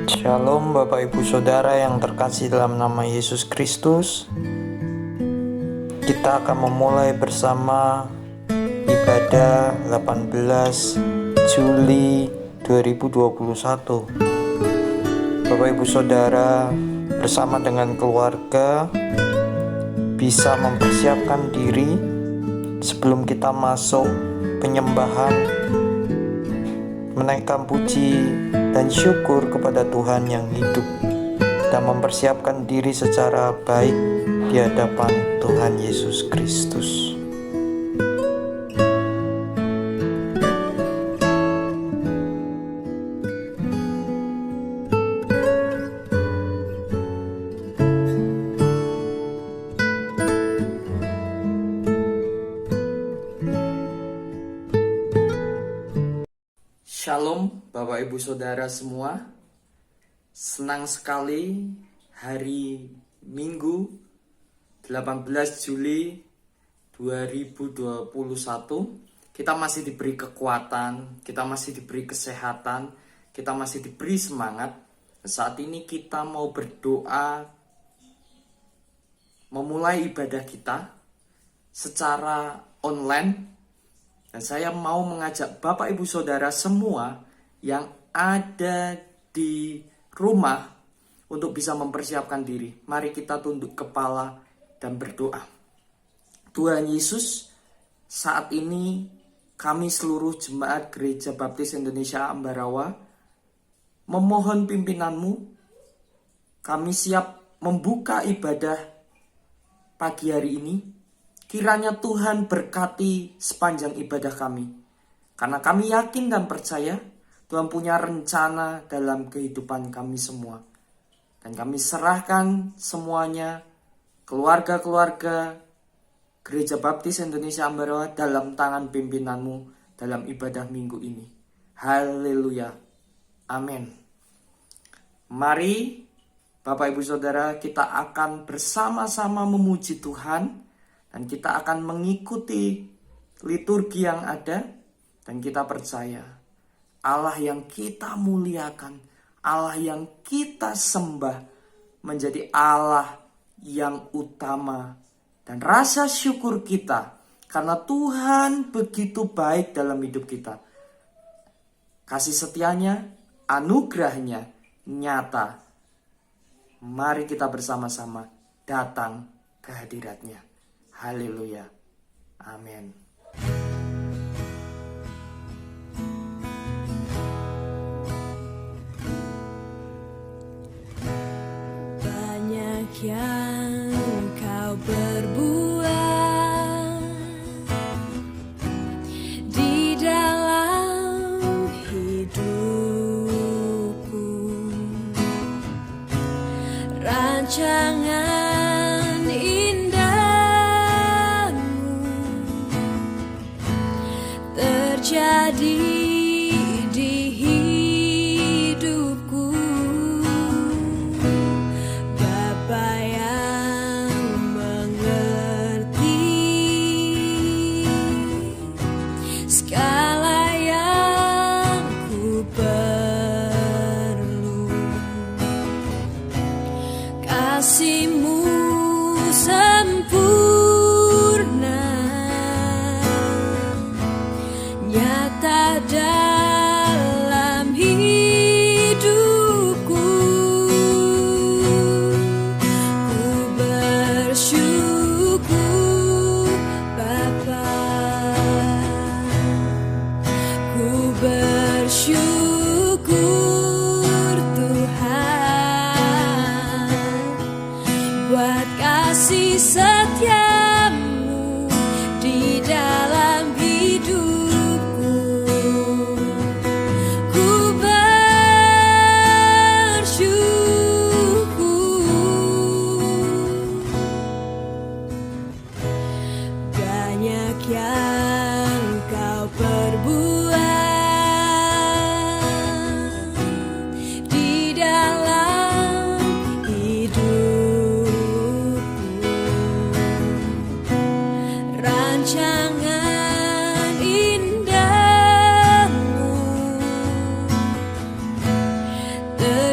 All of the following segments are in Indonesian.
Shalom Bapak Ibu Saudara yang terkasih dalam nama Yesus Kristus. Kita akan memulai bersama ibadah 18 Juli 2021. Bapak Ibu Saudara bersama dengan keluarga bisa mempersiapkan diri sebelum kita masuk penyembahan, menaikkan puji dan syukur kepada Tuhan yang hidup, dan mempersiapkan diri secara baik di hadapan Tuhan Yesus Kristus. Shalom Bapak Ibu Saudara semua. Senang sekali hari Minggu 18 Juli 2021 kita masih diberi kekuatan, kita masih diberi kesehatan, kita masih diberi semangat. Saat ini kita mau berdoa memulai ibadah kita secara online. Dan saya mau mengajak Bapak Ibu Saudara semua yang ada di rumah untuk bisa mempersiapkan diri. Mari kita tunduk kepala dan berdoa. Tuhan Yesus, saat ini kami seluruh jemaat Gereja Baptis Indonesia Ambarawa memohon pimpinan-Mu. Kami siap membuka ibadah pagi hari ini. Kiranya Tuhan berkati sepanjang ibadah kami. Karena kami yakin dan percaya Tuhan punya rencana dalam kehidupan kami semua. Dan kami serahkan semuanya, keluarga-keluarga Gereja Baptis Indonesia Ambarawa dalam tangan pimpinan-Mu dalam ibadah minggu ini. Haleluya. Amin. Mari Bapak Ibu Saudara, kita akan bersama-sama memuji Tuhan. Dan kita akan mengikuti liturgi yang ada. Dan kita percaya Allah yang kita muliakan, Allah yang kita sembah menjadi Allah yang utama. Dan rasa syukur kita karena Tuhan begitu baik dalam hidup kita. Kasih setianya, anugerahnya nyata. Mari kita bersama-sama datang ke hadirat-Nya. Haleluya. Amin. Banyak yang kau berbuat di dalam hidupku. Rancangan jadi di hidupku. Bapa yang mengerti segala yang ku perlu. Kasih-Mu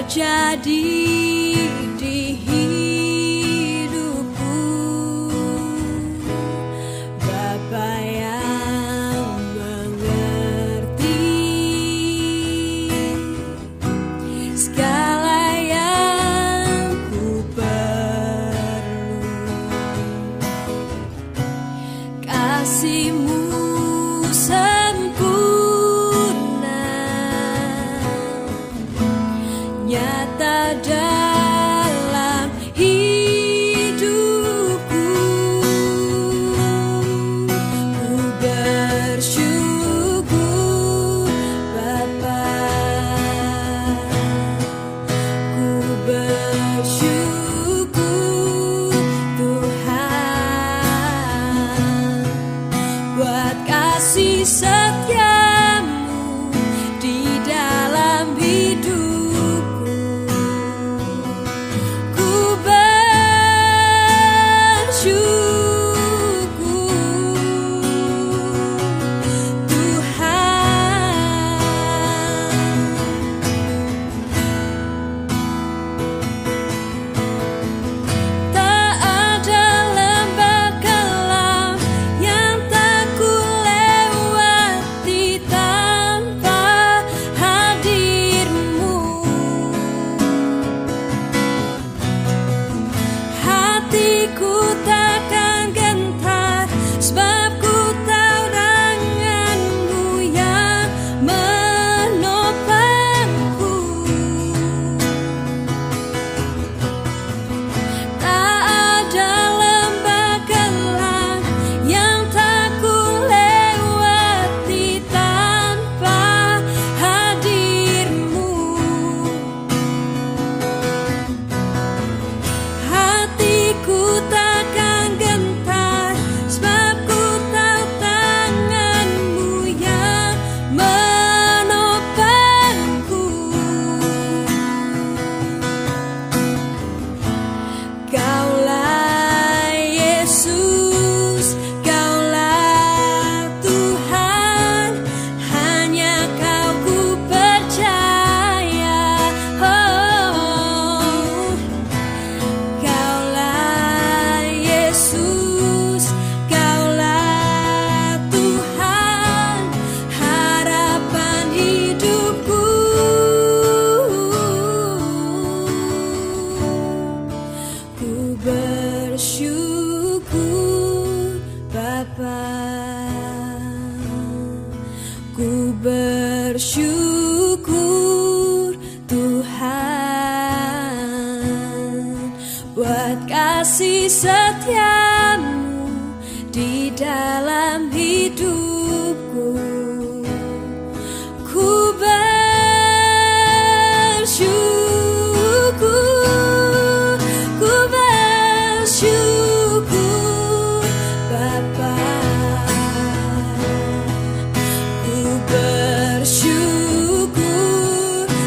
terjadi di hidupku, Bapa yang mengerti segala yang ku perlu. Kasih-Mu sempurna, nyata dalam hidupku. Ku bersyukur Bapa, ku bersyukur Tuhan, buat kasih setia-Mu di dalam hidupku. Ku bersyukur Tuhan. Tak ada lembah kelam yang tak ku lewati tanpa hadir-Mu. Hatiku takkan gentar, sebab ku tahu tangan-Mu yang menopangku. Tak ada lembah kelam yang tak ku lewati tanpa hadir-Mu. Hatiku takkan gentar, sebab ku tahu tangan-Mu yang menopangku. Kaulah Yesus, Kaulah Tuhan, hanya Kau ku percaya. Oh, Kaulah Yesus, Kaulah Tuhan, harapan hidupku. Ku bersyukur Bapa, ku bersyukur Tuhan, buat kasih setia-Mu di dalam hidupku. Ku bersyukur, ku bersyukur Bapa, ku bersyukur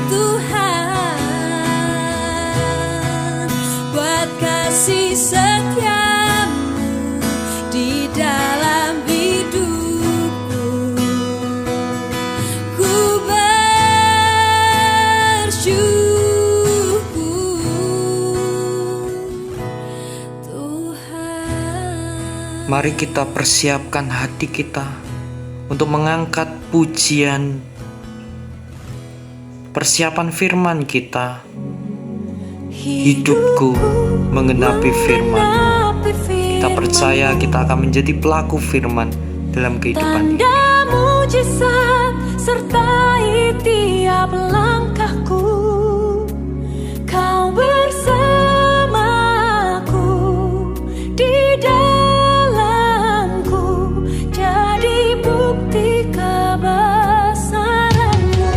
Tuhan, buat kasih setia-Mu di dalam hidupku. Ku bersyukur Tuhan. Mari kita persiapkan hati kita untuk mengangkat pujian, persiapan firman kita. Hidupku menggenapi firman. Kita percaya kita akan menjadi pelaku firman dalam kehidupan ini. Tanda mujizat sertai tiap langkahku, Kau bersamaku di dalamku, jadi bukti kebesaran-Mu.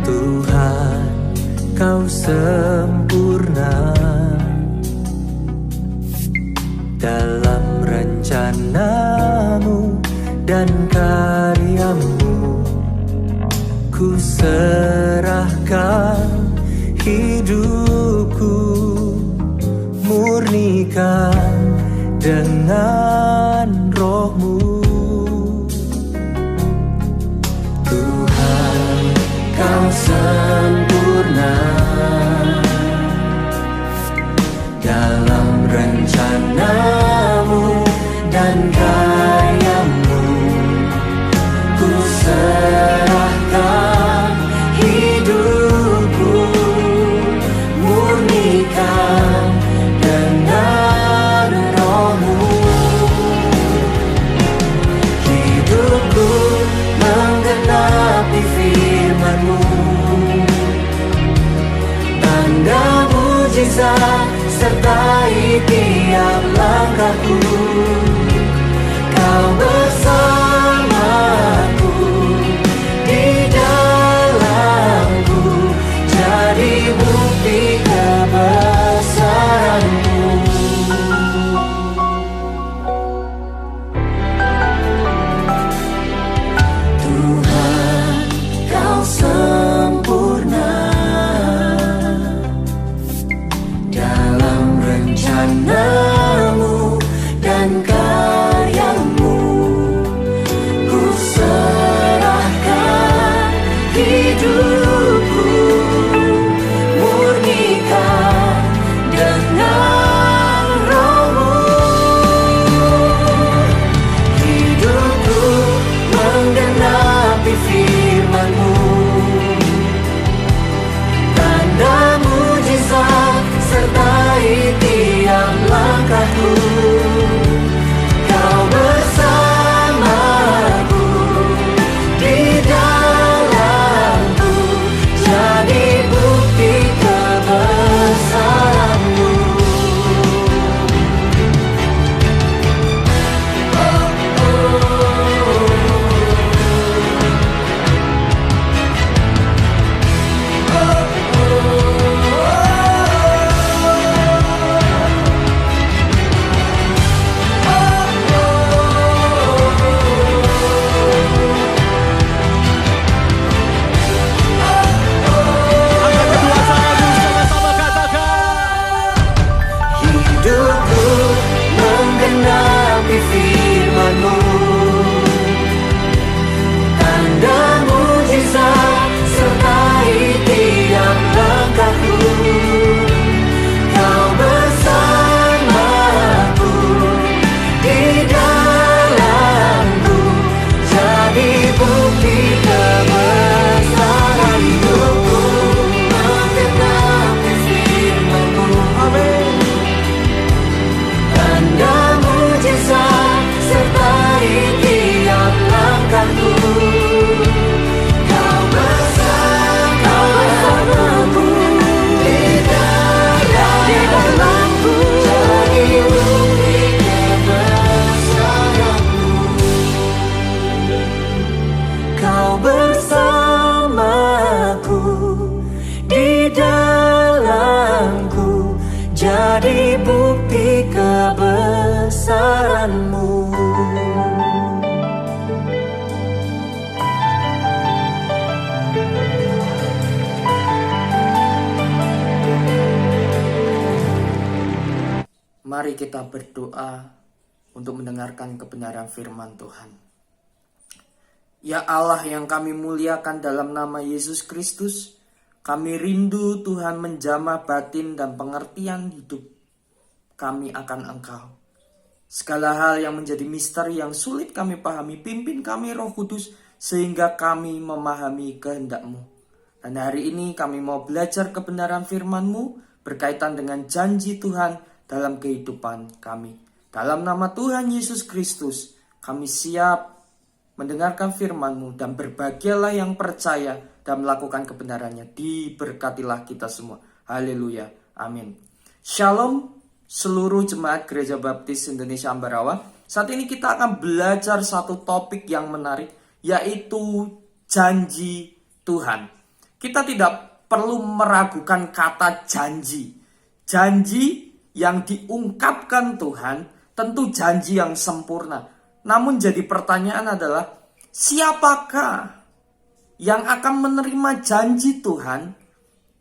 Tuhan, Kau sempurna dalam rencana-Mu dan karya-Mu. Ku serahkan hidupku, murnikan dengan Roh-Mu. dan karyamu, ku serahkan hidupku, murnikan dengan rohmu. Hidupku menggenapi firman-Mu, tanda mujizat sertai tiap langkahku. Kau bersamaku, di dalamku, jadi bukti kebesaran-Mu. Tuhan, Kau sempurna dalam rencana-Mu dan karya-Mu. Ku serahkan hidupku, murnikan dengan roh-Mu. Hidupku menggenapi firman-Mu, tanda mujizat sertai tiap langkahku. Kau bersamaku, di dalamku, jadi bukti kebesaran-Mu. Hidupku menggenapi firman-Mu, tanda mujizat sertai tiap langkahku. Kau bersamaku, di dalamku, jadi bukti kebesaran-Mu. Menggenapi firman-Mu, amin. Tanda mujizat sertai tiap langkahku. Kau bersamaku, di dalamku, jadi bukti kebesaran-Mu. Kau bersamaku, di dalamku, jadi bukti kebesaran-Mu. Mari kita berdoa untuk mendengarkan kebenaran firman Tuhan. Ya Allah yang kami muliakan, dalam nama Yesus Kristus, kami rindu Tuhan menjamah batin dan pengertian hidup kami akan Engkau. Segala hal yang menjadi misteri yang sulit kami pahami, pimpin kami Roh Kudus sehingga kami memahami kehendak-Mu. Dan hari ini kami mau belajar kebenaran firman-Mu berkaitan dengan janji Tuhan dalam kehidupan kami. Dalam nama Tuhan Yesus Kristus, kami siap mendengarkan firman-Mu, dan berbahagialah yang percaya dan melakukan kebenarannya. Diberkatilah kita semua. Haleluya. Amin. Shalom seluruh jemaat Gereja Baptis Indonesia Ambarawa. Saat ini kita akan belajar satu topik yang menarik, yaitu janji Tuhan. Kita tidak perlu meragukan kata janji. Janji yang diungkapkan Tuhan tentu janji yang sempurna. Namun jadi pertanyaan adalah, siapakah yang akan menerima janji Tuhan,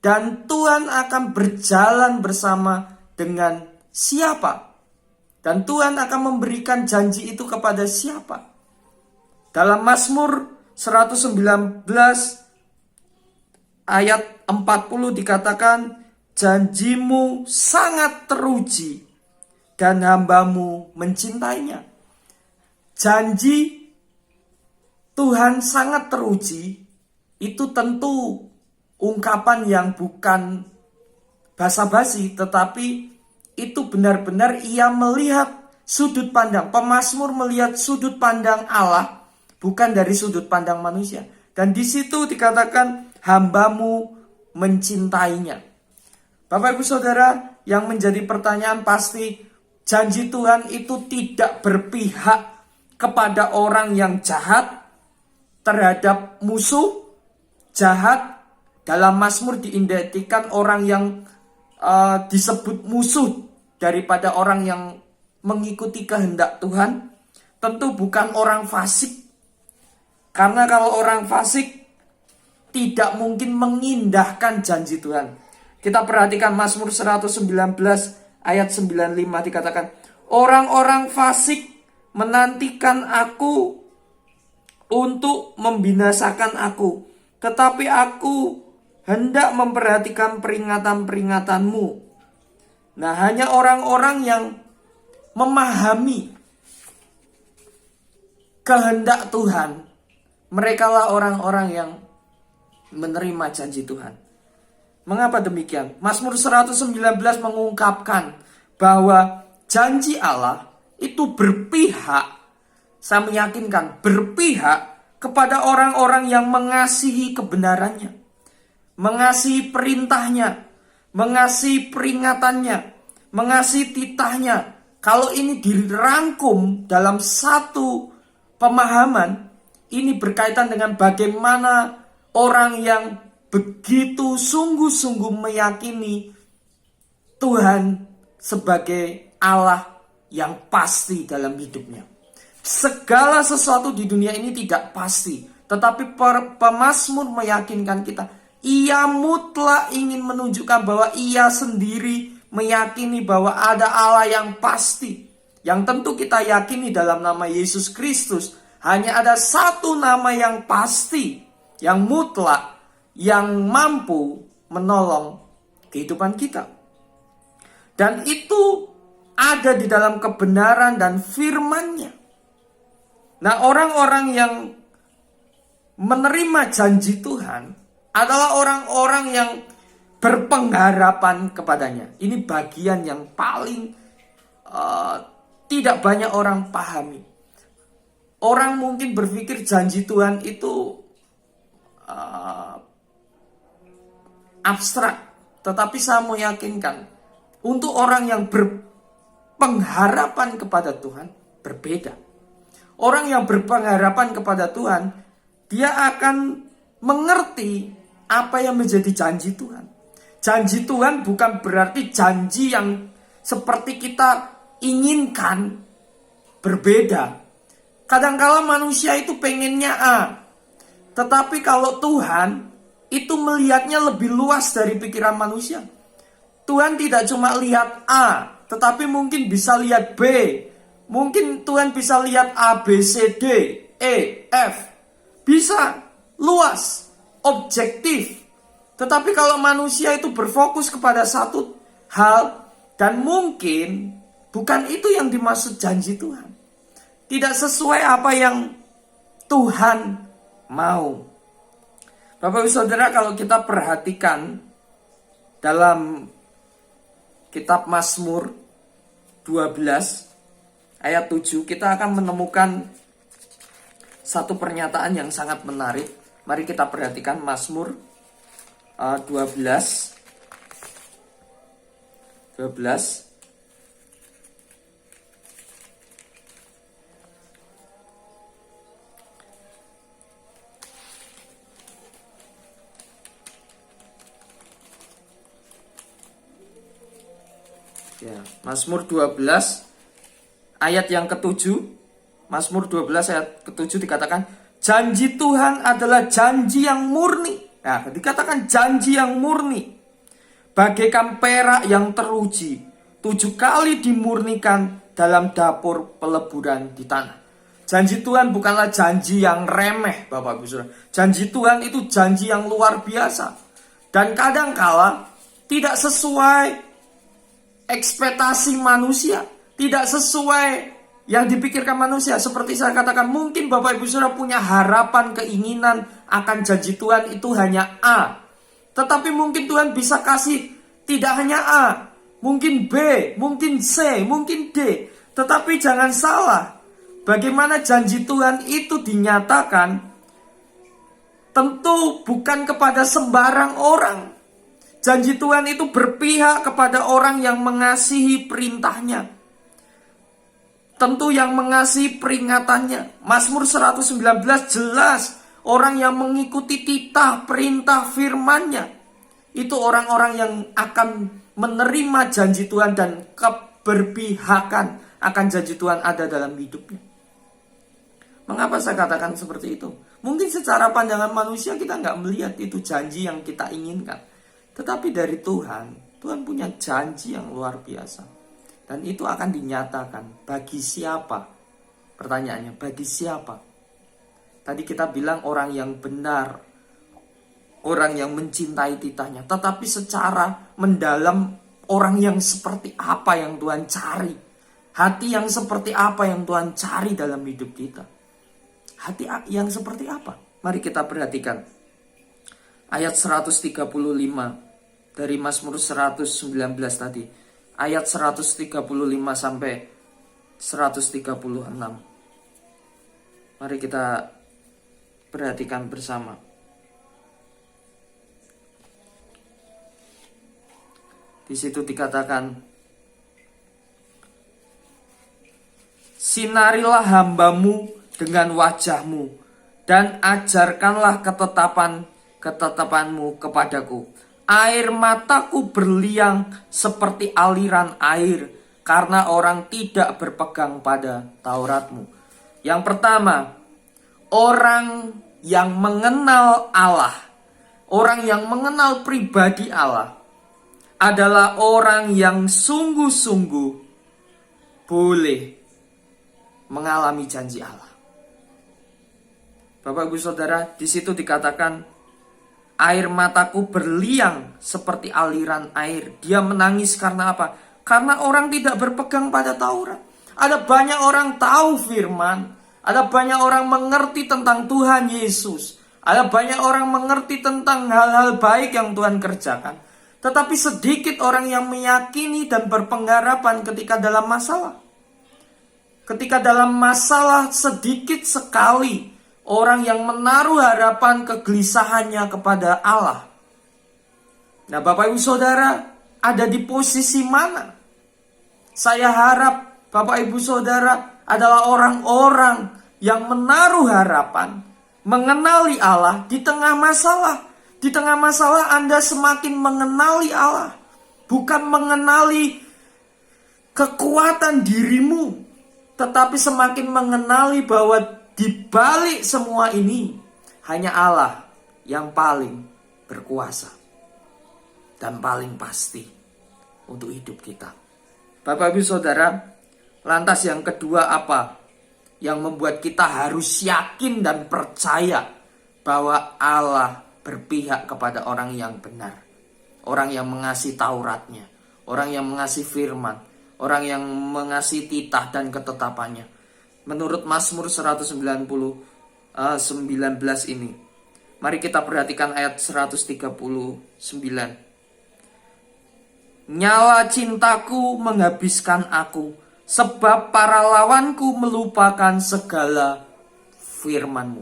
dan Tuhan akan berjalan bersama dengan siapa? Dan Tuhan akan memberikan janji itu kepada siapa? Dalam Mazmur 119 ayat 40 dikatakan, janjimu sangat teruji dan hamba-Mu mencintainya. janji Tuhan sangat teruji, itu tentu ungkapan yang bukan basa-basi, tetapi itu benar-benar ia melihat sudut pandang. Pemazmur melihat sudut pandang Allah, bukan dari sudut pandang manusia. Dan di situ dikatakan hambamu mencintainya. Bapak Ibu Saudara, yang menjadi pertanyaan pasti, janji Tuhan itu tidak berpihak kepada orang yang jahat, terhadap musuh jahat. Dalam Mazmur diidentikan orang yang disebut musuh daripada orang yang mengikuti kehendak Tuhan. Tentu bukan orang fasik. Karena kalau orang fasik tidak mungkin mengindahkan janji Tuhan. Kita perhatikan Mazmur 119 ayat 95 dikatakan, orang-orang fasik menantikan aku untuk membinasakan aku, tetapi aku hendak memperhatikan peringatan-peringatanmu. Nah, hanya orang-orang yang memahami kehendak Tuhan, merekalah orang-orang yang menerima janji Tuhan. Mengapa demikian? Mazmur 119 mengungkapkan bahwa janji Allah itu berpihak, saya meyakinkan, berpihak kepada orang-orang yang mengasihi kebenarannya, mengasihi perintahnya, mengasihi peringatannya, mengasihi titahnya. Kalau ini dirangkum dalam satu pemahaman, ini berkaitan dengan bagaimana orang yang begitu sungguh-sungguh meyakini Tuhan sebagai Allah yang pasti dalam hidupnya. Segala sesuatu di dunia ini tidak pasti, tetapi pemazmur meyakinkan kita, ia mutlak ingin menunjukkan bahwa ia sendiri meyakini bahwa ada Allah yang pasti. Yang tentu kita yakini dalam nama Yesus Kristus, hanya ada satu nama yang pasti, yang mutlak, yang mampu menolong kehidupan kita. Dan itu ada di dalam kebenaran dan firman-Nya. Nah, orang-orang yang menerima janji Tuhan adalah orang-orang yang berpengharapan kepadanya. Ini bagian yang paling tidak banyak orang pahami. Orang mungkin berpikir janji Tuhan itu abstrak, tetapi saya meyakinkan untuk orang yang berpengharapan kepada Tuhan berbeda. Orang yang berpengharapan kepada Tuhan, dia akan mengerti apa yang menjadi janji Tuhan. Janji Tuhan bukan berarti janji yang seperti kita inginkan, berbeda. Kadang-kala manusia itu pengennya A, tetapi kalau Tuhan itu melihatnya lebih luas dari pikiran manusia. Tuhan tidak cuma lihat A, tetapi mungkin bisa lihat B. Mungkin Tuhan bisa lihat A, B, C, D, E, F. Bisa luas, objektif. Tetapi kalau manusia itu berfokus kepada satu hal, dan mungkin bukan itu yang dimaksud janji Tuhan. Tidak sesuai apa yang Tuhan mau. Bapak Ibu Saudara, kalau kita perhatikan dalam kitab Mazmur 12 ayat 7, kita akan menemukan satu pernyataan yang sangat menarik. Mari kita perhatikan Mazmur 12. Ya, Mazmur 12 ayat yang ke-7. Mazmur 12 ayat ke-7 dikatakan, janji Tuhan adalah janji yang murni. Nah, dikatakan janji yang murni, bagaikan perak yang teruji, 7 kali dimurnikan dalam dapur peleburan di tanah. Janji Tuhan bukanlah janji yang remeh, Bapak Ibu Saudara. Janji Tuhan itu janji yang luar biasa. Dan kadangkala tidak sesuai ekspektasi manusia, tidak sesuai yang dipikirkan manusia. Seperti saya katakan, mungkin Bapak Ibu Saudara punya harapan, keinginan akan janji Tuhan itu hanya A. Tetapi mungkin Tuhan bisa kasih tidak hanya A, mungkin B, mungkin C, mungkin D. Tetapi jangan salah, bagaimana janji Tuhan itu dinyatakan tentu bukan kepada sembarang orang. Janji Tuhan itu berpihak kepada orang yang mengasihi perintahnya, tentu yang mengasihi peringatannya. Mazmur 119 jelas, orang yang mengikuti titah perintah firman-Nya, itu orang-orang yang akan menerima janji Tuhan dan keberpihakan akan janji Tuhan ada dalam hidupnya. Mengapa saya katakan seperti itu? Mungkin secara pandangan manusia kita nggak melihat itu janji yang kita inginkan. Tetapi dari Tuhan, Tuhan punya janji yang luar biasa. Dan itu akan dinyatakan bagi siapa? Pertanyaannya, bagi siapa? Tadi kita bilang orang yang benar, orang yang mencintai titahnya. Tetapi secara mendalam, orang yang seperti apa yang Tuhan cari? Hati yang seperti apa yang Tuhan cari dalam hidup kita? Hati yang seperti apa? Mari kita perhatikan ayat 135 dari Mazmur 119 tadi. Ayat 135 sampai 136. Mari kita perhatikan bersama. Di situ dikatakan, sinarilah hambamu dengan wajahmu, dan ajarkanlah ketetapanmu kepadaku. Air mataku berliang seperti aliran air, karena orang tidak berpegang pada Tauratmu. Yang pertama, orang yang mengenal Allah, orang yang mengenal pribadi Allah, adalah orang yang sungguh-sungguh boleh mengalami janji Allah. Bapak Ibu Saudara, di situ dikatakan air mataku berliang seperti aliran air. Dia menangis karena apa? Karena orang tidak berpegang pada Taurat. Ada banyak orang tahu firman, ada banyak orang mengerti tentang Tuhan Yesus, ada banyak orang mengerti tentang hal-hal baik yang Tuhan kerjakan. Tetapi sedikit orang yang meyakini dan berpengharapan ketika dalam masalah. Ketika dalam masalah sedikit sekali orang yang menaruh harapan kegelisahannya kepada Allah. Nah, Bapak Ibu Saudara, ada di posisi mana? Saya harap Bapak Ibu Saudara adalah orang-orang yang menaruh harapan, mengenali Allah di tengah masalah. Di tengah masalah Anda semakin mengenali Allah, bukan mengenali kekuatan dirimu, tetapi semakin mengenali bahwa di balik semua ini hanya Allah yang paling berkuasa dan paling pasti untuk hidup kita. Bapak Ibu Saudara, lantas yang kedua apa yang membuat kita harus yakin dan percaya bahwa Allah berpihak kepada orang yang benar, orang yang mengasihi Tauratnya, orang yang mengasihi firman, orang yang mengasihi titah dan ketetapannya. Menurut Mazmur 119 ini, mari kita perhatikan ayat 139. Nyala cintaku menghabiskan aku, sebab para lawanku melupakan segala firman-Mu.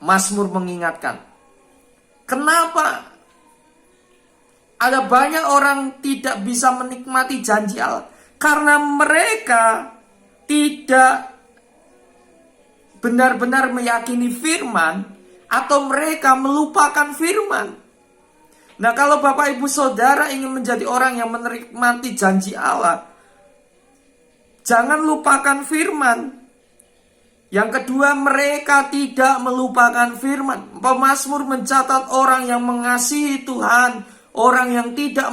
Mazmur mengingatkan, kenapa ada banyak orang tidak bisa menikmati janji Allah? Karena mereka tidak benar-benar meyakini firman, atau mereka melupakan firman. Nah, kalau Bapak Ibu Saudara ingin menjadi orang yang menikmati janji Allah, jangan lupakan firman. Yang kedua, mereka tidak melupakan firman. Pemazmur mencatat orang yang mengasihi Tuhan, orang yang tidak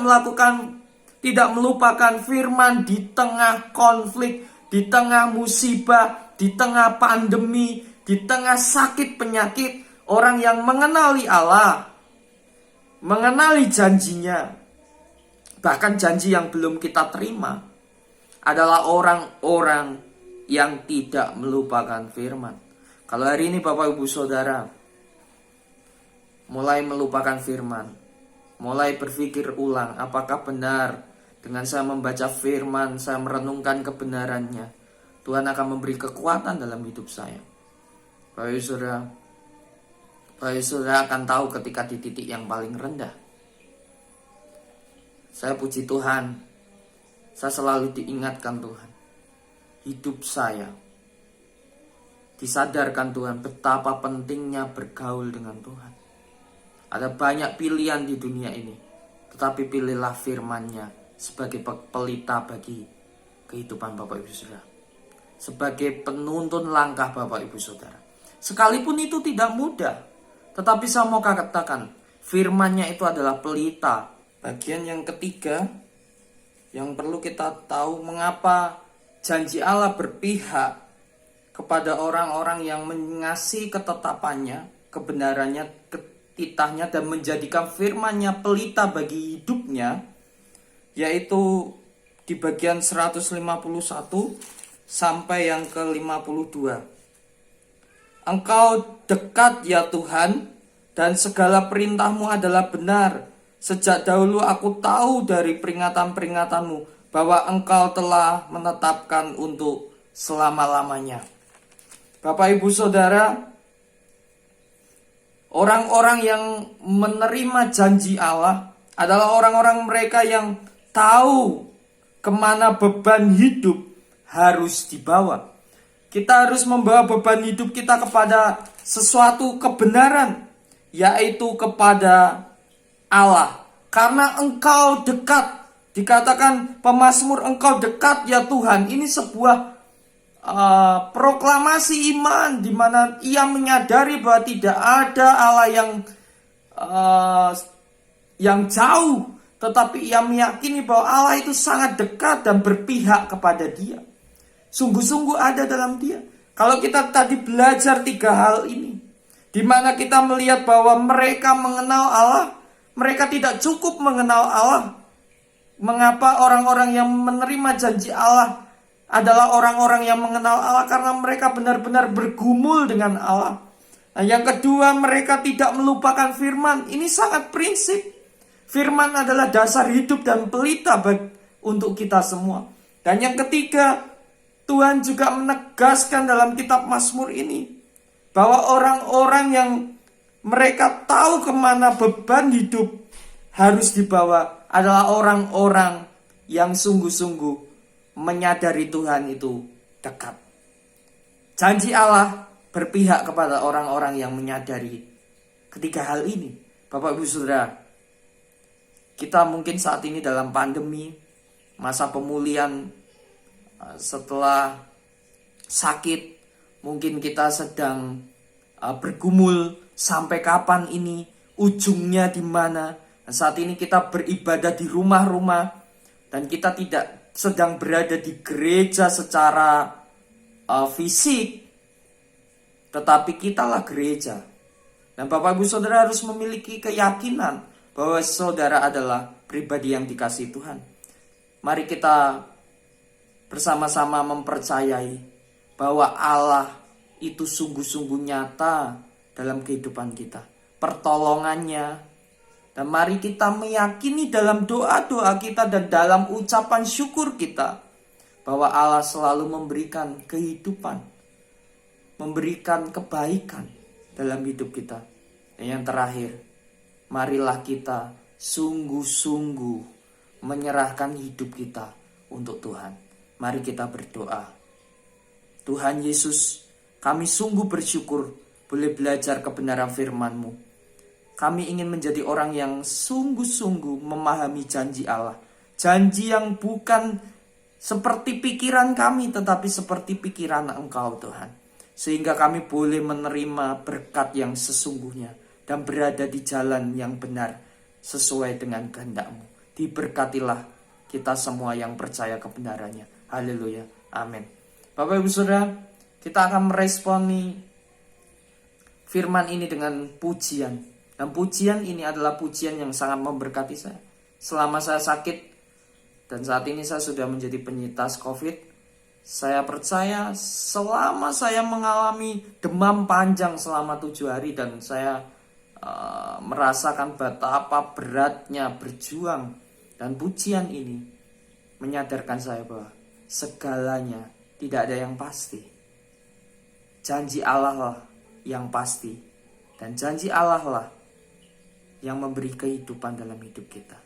melupakan firman di tengah konflik, di tengah musibah, di tengah pandemi, di tengah sakit penyakit. Orang yang mengenali Allah, mengenali janjinya, bahkan janji yang belum kita terima, adalah orang-orang yang tidak melupakan firman. Kalau hari ini Bapak Ibu Saudara mulai melupakan firman, mulai berpikir ulang, apakah benar dengan saya membaca firman, saya merenungkan kebenarannya, Tuhan akan memberi kekuatan dalam hidup saya. Bapak Ibu Saudara akan tahu ketika di titik yang paling rendah. Saya puji Tuhan, saya selalu diingatkan Tuhan. Hidup saya disadarkan Tuhan betapa pentingnya bergaul dengan Tuhan. Ada banyak pilihan di dunia ini, tetapi pilihlah firman-Nya sebagai pelita bagi kehidupan Bapak Ibu Saudara, sebagai penuntun langkah Bapak Ibu Saudara. Sekalipun itu tidak mudah, tetapi saya mau katakan firman-Nya itu adalah pelita. Bagian yang ketiga yang perlu kita tahu, mengapa janji Allah berpihak kepada orang-orang yang mengasihi ketetapannya, kebenarannya, titahnya, dan menjadikan firman-Nya pelita bagi hidupnya, yaitu di bagian 151 sampai yang ke-52. Engkau dekat ya Tuhan, dan segala perintah-Mu adalah benar. Sejak dahulu aku tahu dari peringatan-peringatan-Mu bahwa Engkau telah menetapkan untuk selama-lamanya. Bapak Ibu Saudara, orang-orang yang menerima janji Allah adalah orang-orang mereka yang tahu kemana beban hidup harus dibawa. Kita harus membawa beban hidup kita kepada sesuatu kebenaran, yaitu kepada Allah. Karena Engkau dekat. Dikatakan pemazmur, Engkau dekat ya Tuhan. Ini sebuah proklamasi iman, di mana ia menyadari bahwa tidak ada Allah yang jauh, tetapi ia meyakini bahwa Allah itu sangat dekat dan berpihak kepada dia. Sungguh-sungguh ada dalam dia. Kalau kita tadi belajar 3 hal ini, di mana kita melihat bahwa mereka mengenal Allah, mereka tidak cukup mengenal Allah. Mengapa orang-orang yang menerima janji Allah adalah orang-orang yang mengenal Allah? Karena mereka benar-benar bergumul dengan Allah. Nah, yang kedua, mereka tidak melupakan firman. Ini sangat prinsip. Firman adalah dasar hidup dan pelita untuk kita semua. Dan yang ketiga, Tuhan juga menegaskan dalam kitab Mazmur ini bahwa orang-orang yang mereka tahu kemana beban hidup harus dibawa adalah orang-orang yang sungguh-sungguh menyadari Tuhan itu dekat. Janji Allah berpihak kepada orang-orang yang menyadari ketiga hal ini. Bapak Ibu Saudara, kita mungkin saat ini dalam pandemi, masa pemulihan setelah sakit, mungkin kita sedang bergumul sampai kapan ini, ujungnya di mana. Saat ini kita beribadah di rumah-rumah dan kita tidak sedang berada di gereja secara fisik, tetapi kitalah gereja. Dan Bapak Ibu Saudara harus memiliki keyakinan bahwa saudara adalah pribadi yang dikasihi Tuhan. Mari kita bersama-sama mempercayai bahwa Allah itu sungguh-sungguh nyata dalam kehidupan kita, pertolongannya. Dan mari kita meyakini dalam doa-doa kita dan dalam ucapan syukur kita bahwa Allah selalu memberikan kehidupan, memberikan kebaikan dalam hidup kita. Dan yang terakhir, marilah kita sungguh-sungguh menyerahkan hidup kita untuk Tuhan. Mari kita berdoa. Tuhan Yesus, kami sungguh bersyukur boleh belajar kebenaran firman-Mu. Kami ingin menjadi orang yang sungguh-sungguh memahami janji Allah. Janji yang bukan seperti pikiran kami, tetapi seperti pikiran Engkau Tuhan. Sehingga kami boleh menerima berkat yang sesungguhnya dan berada di jalan yang benar sesuai dengan kehendak-Mu. Diberkatilah kita semua yang percaya kebenarannya. Haleluya. Amin. Bapak Ibu Saudara, kita akan meresponi firman ini dengan pujian. Dan pujian ini adalah pujian yang sangat memberkati saya. Selama saya sakit dan saat ini saya sudah menjadi penyintas COVID, Saya percaya selama saya mengalami demam panjang selama 7 hari dan saya merasakan betapa beratnya berjuang, dan pujian ini menyadarkan saya bahwa segalanya tidak ada yang pasti. Janji Allah lah yang pasti, dan janji Allah lah yang memberi kehidupan dalam hidup kita.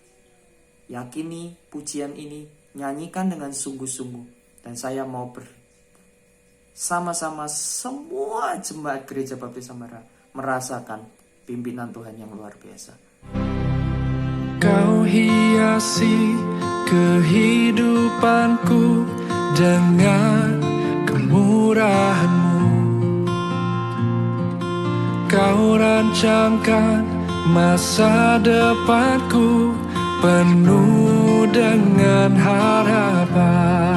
Yakini pujian ini, nyanyikan dengan sungguh-sungguh. Dan saya mau bersama-sama semua jemaat Gereja Baptis Samara merasakan pimpinan Tuhan yang luar biasa. Kau hiasi kehidupanku dengan kemurahan-Mu. Kau rancangkan masa depanku penuh dengan harapan.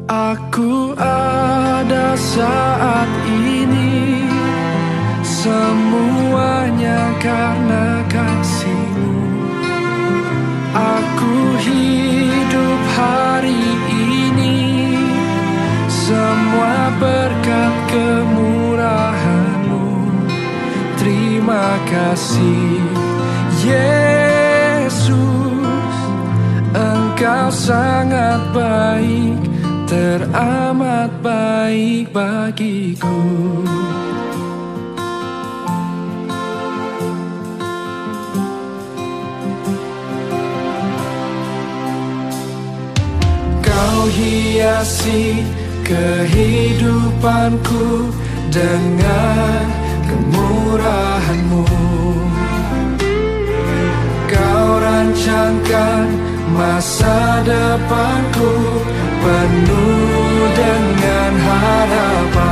Aku ada saat ini, semuanya karena kasih-Mu. Aku hidup hari ini, semua berkat kemurahan-Mu. Terima kasih Yesus, Engkau sangat baik, teramat baik bagiku. Kau hiasi kehidupanku dengan kemurahan-Mu. Kau rancangkan masa depanku penuh dengan harapan.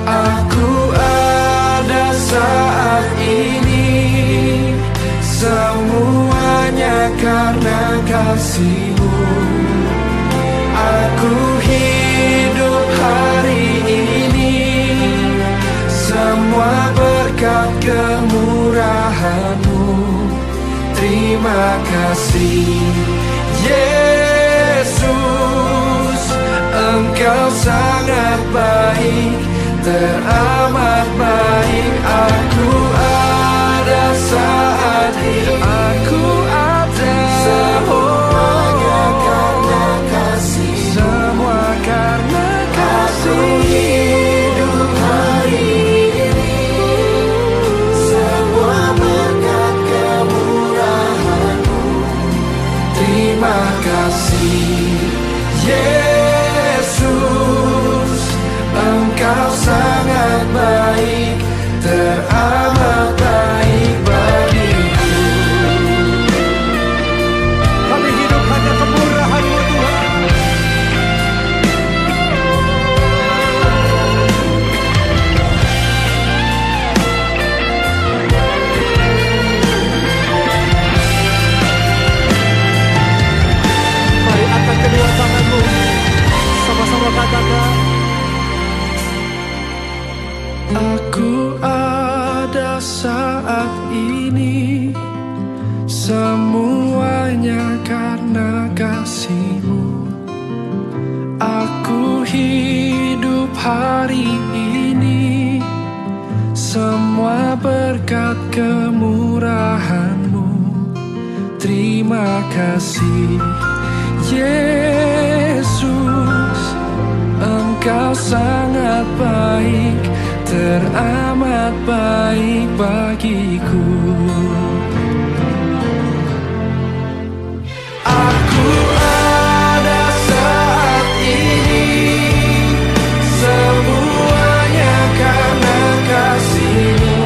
Aku ada saat ini, semuanya karena kasih-Mu. Aku hidup hari ini, semua berkat kemurahan-Mu. Terima kasih Yesus, Engkau sangat baik, teramat baik. Aku ada saat ini, aku ada, semuanya karena kasih, semua karena kasih. Aku hidup hari ini, semua berkat kemurahan-Mu. Terima kasih Yesus, Engkau sangat baik, teramat baik bagiku. Kami hidup hanya kemurahan-Mu Tuhan. Mari angkat kedua tanganmu, sama-sama katakan. Aku ada saat ini, semuanya karena kasih-Mu. Aku hidup hari ini, semua berkat kemurahan-Mu. Terima kasih Yesus, Engkau sangat baik, teramat baik bagiku. Aku ada saat ini, semuanya karena kasih-Mu.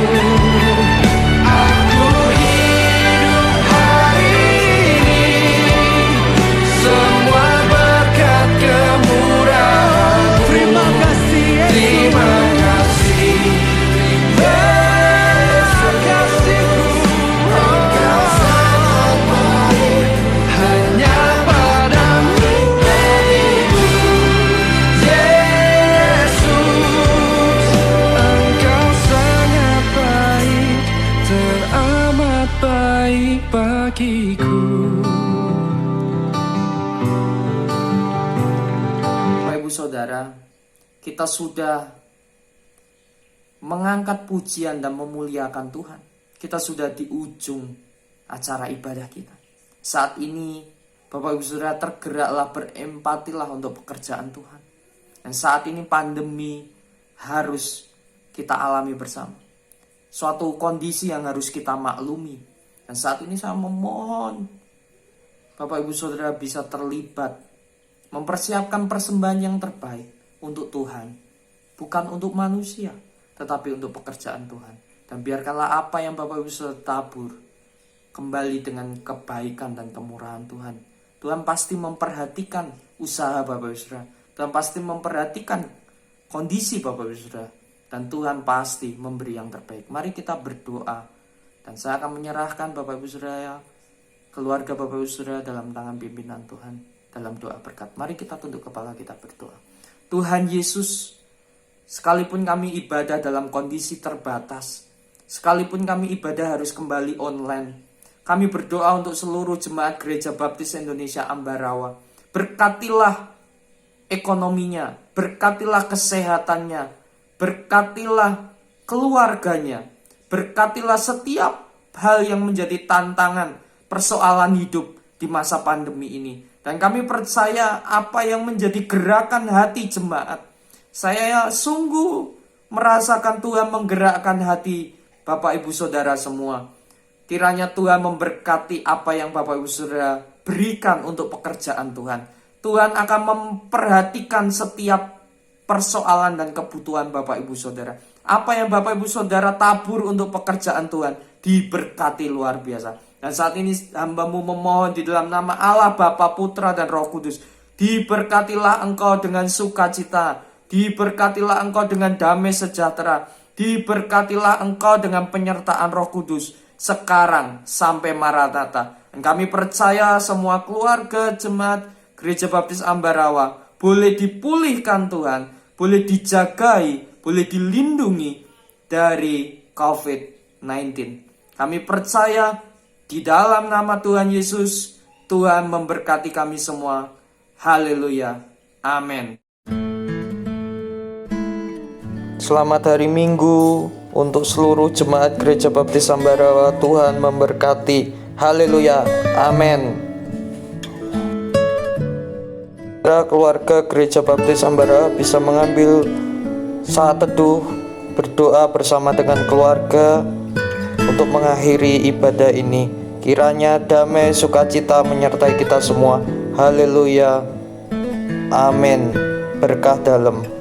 Aku hidup hari ini, semua berkat kemurahan-Mu. Terima kasih Yesus. Terima kasih Yesus, kasih-Mu. Saudara, kita sudah mengangkat pujian dan memuliakan Tuhan. Kita sudah di ujung acara ibadah kita. Saat ini Bapak Ibu Saudara, tergeraklah, berempatilah untuk pekerjaan Tuhan. Dan saat ini pandemi harus kita alami bersama. Suatu kondisi yang harus kita maklumi. Dan saat ini saya memohon Bapak Ibu Saudara bisa terlibat, mempersiapkan persembahan yang terbaik untuk Tuhan. Bukan untuk manusia, tetapi untuk pekerjaan Tuhan. Dan biarkanlah apa yang Bapak Ibu Saudara tabur kembali dengan kebaikan dan kemurahan Tuhan. Tuhan pasti memperhatikan usaha Bapak Ibu Saudara. Tuhan pasti memperhatikan kondisi Bapak Ibu Saudara. Dan Tuhan pasti memberi yang terbaik. Mari kita berdoa. Dan saya akan menyerahkan Bapak Ibu Saudara, keluarga Bapak Ibu Saudara dalam tangan pimpinan Tuhan, dalam doa berkat. Mari kita tunduk kepala, kita berdoa. Tuhan Yesus, sekalipun kami ibadah dalam kondisi terbatas, sekalipun kami ibadah harus kembali online, kami berdoa untuk seluruh jemaat Gereja Baptis Indonesia Ambarawa. Berkatilah ekonominya, berkatilah kesehatannya, berkatilah keluarganya, berkatilah setiap hal yang menjadi tantangan, persoalan hidup di masa pandemi ini. Dan kami percaya apa yang menjadi gerakan hati jemaat, saya sungguh merasakan Tuhan menggerakkan hati Bapak Ibu Saudara semua. Kiranya Tuhan memberkati apa yang Bapak Ibu Saudara berikan untuk pekerjaan Tuhan. Tuhan akan memperhatikan setiap persoalan dan kebutuhan Bapak Ibu Saudara. Apa yang Bapak Ibu Saudara tabur untuk pekerjaan Tuhan diberkati luar biasa. Dan saat ini hamba-Mu memohon di dalam nama Allah, Bapa, Putra, dan Roh Kudus. Diberkatilah Engkau dengan sukacita. Diberkatilah Engkau dengan damai sejahtera. Diberkatilah Engkau dengan penyertaan Roh Kudus sekarang sampai Maranatha. Dan kami percaya semua keluarga jemaat Gereja Baptis Ambarawa boleh dipulihkan Tuhan, boleh dijagai, boleh dilindungi dari COVID-19. Kami percaya di dalam nama Tuhan Yesus, Tuhan memberkati kami semua. Haleluya. Amin. Selamat hari Minggu untuk seluruh jemaat Gereja Baptis Ambarawa. Tuhan memberkati. Haleluya. Amin. Keluarga Gereja Baptis Ambarawa bisa mengambil saat teduh, berdoa bersama dengan keluarga untuk mengakhiri ibadah ini. Kiranya damai sukacita menyertai kita semua. Haleluya. Amin. Berkah dalam.